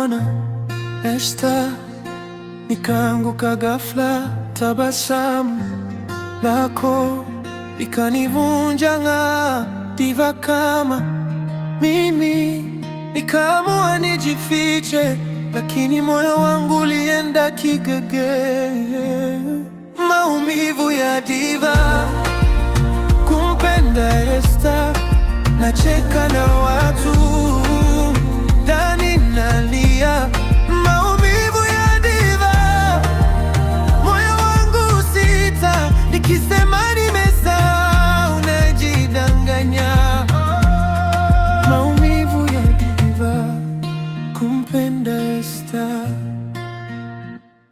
nilikuona Esta, nikaanguka ghafla, tabasamu lako likanivunja ng'aa. Diva kama mimi, nikaamua nijifiche, lakini moyo wangu ulienda kigege. Maumivu ya diva, kumpenda Esta, nacheka na watu, ndani nalia. Maumivu ya diva, moyo wangu sita, nikisema nimesahau najidanganya. Maumivu ya diva, kumpenda Esta.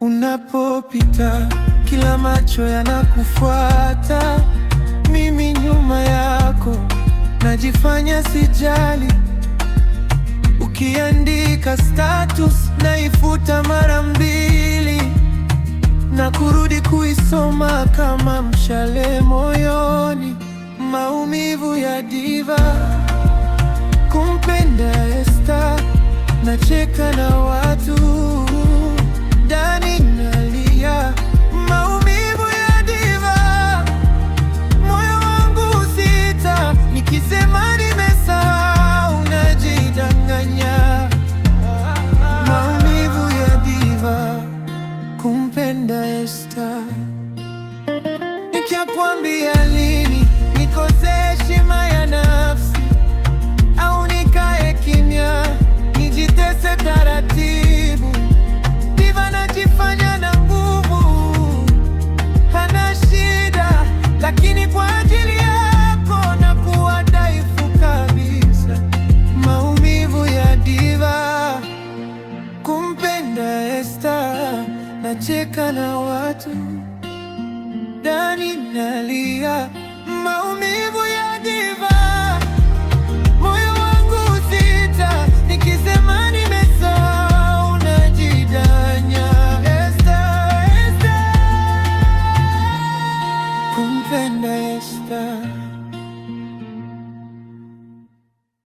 Unapopita kila macho yanakufuata, mimi nyuma yako najifanya sijali. Ukiandika status naifuta mara mbili, na kurudi kuisoma kama mshale moyoni. Maumivu ya diva, kumpenda Esta, nacheka na watu, ndani nalia. Maumivu ya diva, moyo wangu sita, nikisema nimesahau najidanganya. Maumivu ya diva, kumpenda Esta. Nikikwambia lini nikose heshima ya nafsi, au nikae kimya nijitese taratibu. Diva najifanya na nguvu, hana shida, lakini kwa ajili yako nakuwa dhaifu kabisa. Maumivu ya diva, kumpenda Esta, nacheka na watu, ndani nalia. Maumivu ya diva.